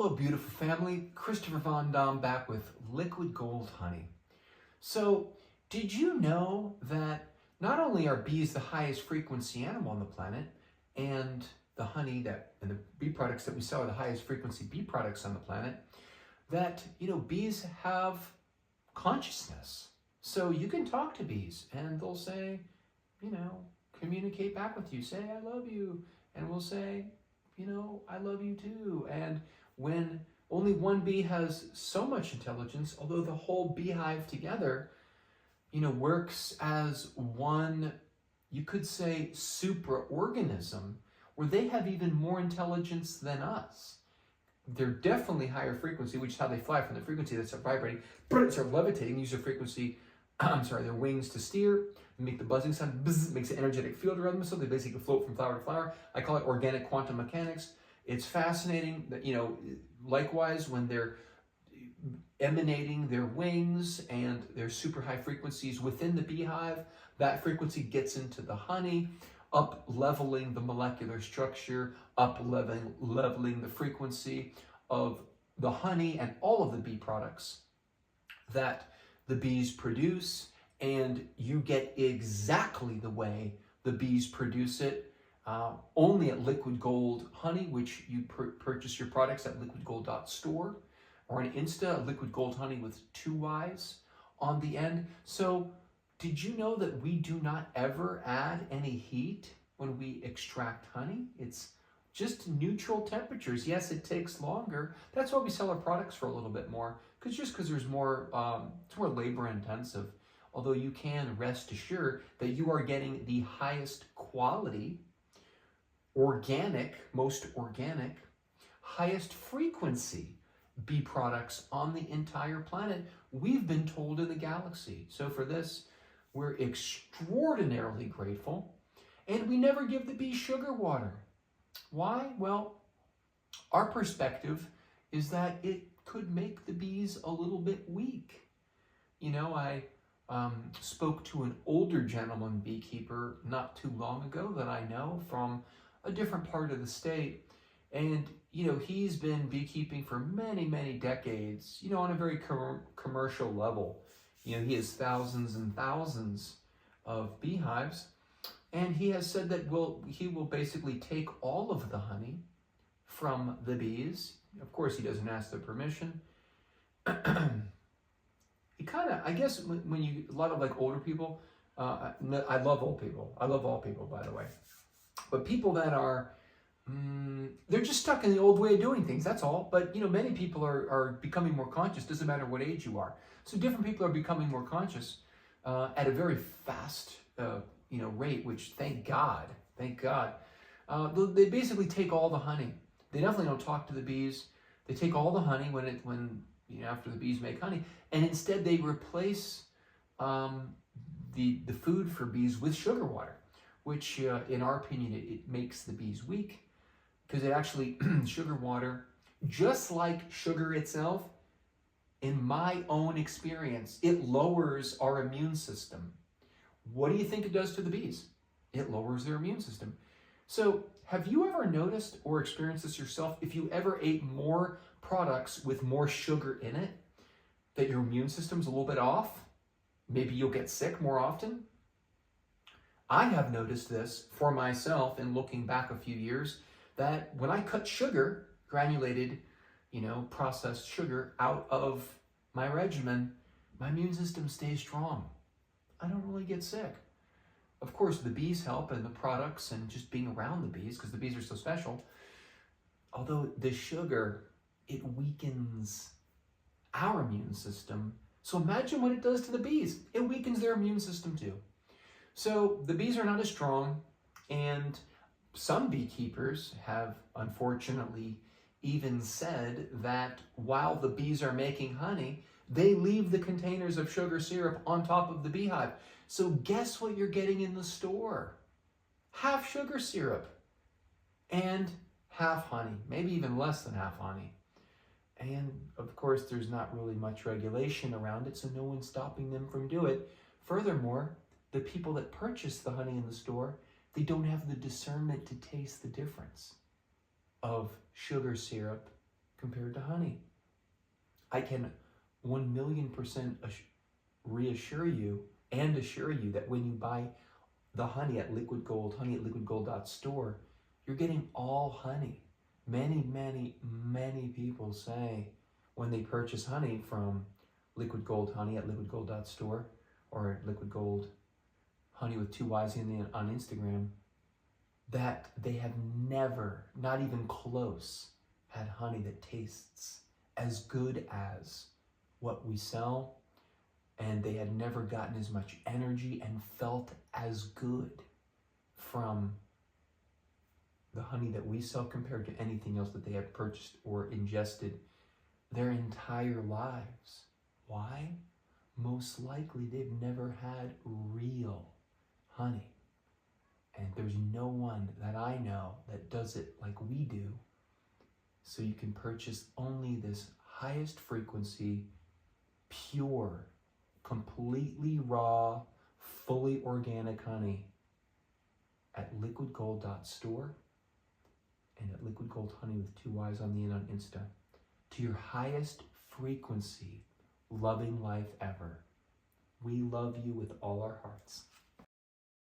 Hello, beautiful family. Christopher Von Dam back with liquid gold honey. So, did you know that not only are bees the highest frequency animal on the planet, and the honey and the bee products that we sell are the highest frequency bee products on the planet, that, bees have consciousness. So you can talk to bees and they'll say, communicate back with you, say, I love you. And we'll say, I love you too. And when only one bee has so much intelligence, although the whole beehive together, works as one, you could say, supraorganism, where they have even more intelligence than us. They're definitely higher frequency, which is how they fly, from the frequency that's vibrating, start levitating, use their frequency, their wings to steer, make the buzzing sound, buzz, makes an energetic field around them, so they basically float from flower to flower. I call it organic quantum mechanics. It's fascinating that, likewise, when they're emanating their wings and their super high frequencies within the beehive, that frequency gets into the honey, up leveling the molecular structure, up leveling the frequency of the honey and all of the bee products that the bees produce, and you get exactly the way the bees produce it, only at Liquid Gold Honey, which you purchase your products at liquidgold.store, or on Insta, Liquid Gold Honey with 2 Y's on the end. So did you know that we do not ever add any heat when we extract honey? It's just neutral temperatures. Yes, it takes longer. That's why we sell our products for a little bit more, because there's more, it's more labor intensive. Although you can rest assured that you are getting the highest quality, most organic, highest frequency bee products on the entire planet, we've been told, in the galaxy. So for this, we're extraordinarily grateful. And we never give the bees sugar water. Why? Well, our perspective is that it could make the bees a little bit weak. I spoke to an older gentleman beekeeper not too long ago that I know from a different part of the state. And, he's been beekeeping for many, many decades, on a very commercial level. He has thousands and thousands of beehives. And he has said that he will basically take all of the honey from the bees. Of course, he doesn't ask their permission. He kind of, I guess, when a lot of like older people, I love old people. I love all people, by the way. But people that are, they're just stuck in the old way of doing things, that's all. But, many people are becoming more conscious, doesn't matter what age you are. So different people are becoming more conscious at a very fast, rate, which thank God. They basically take all the honey. They definitely don't talk to the bees. They take all the honey after the bees make honey, and instead they replace the food for bees with sugar water, which in our opinion, it makes the bees weak, because it actually, sugar water, just like sugar itself, in my own experience, it lowers our immune system. What do you think it does to the bees? It lowers their immune system. So have you ever noticed or experienced this yourself? If you ever ate more products with more sugar in it, that your immune system's a little bit off? Maybe you'll get sick more often? I have noticed this for myself in looking back a few years, that when I cut sugar, granulated, processed sugar, out of my regimen, my immune system stays strong. I don't really get sick. Of course, the bees help, and the products, and just being around the bees, because the bees are so special. Although the sugar, it weakens our immune system. So imagine what it does to the bees. It weakens their immune system too. So the bees are not as strong, and some beekeepers have unfortunately even said that while the bees are making honey, they leave the containers of sugar syrup on top of the beehive. So guess what you're getting in the store? Half sugar syrup and half honey, maybe even less than half honey. And of course, there's not really much regulation around it, so no one's stopping them from doing it. Furthermore, the people that purchase the honey in the store, they don't have the discernment to taste the difference of sugar syrup compared to honey. I can 1,000,000% reassure you and assure you that when you buy the honey at Liquid Gold, honey at liquidgold.store, you're getting all honey. Many, many, many people say when they purchase honey from Liquid Gold honey at liquidgold.store or Liquid Gold honey with 2 Y's on Instagram, that they have never, not even close, had honey that tastes as good as what we sell, and they had never gotten as much energy and felt as good from the honey that we sell compared to anything else that they have purchased or ingested their entire lives. Why? Most likely they've never had real honey. And there's no one that I know that does it like we do. So you can purchase only this highest frequency, pure, completely raw, fully organic honey at liquidgold.store and at Liquid Gold honey with 2 Y's on the end on Insta, to your highest frequency, loving life ever. We love you with all our hearts.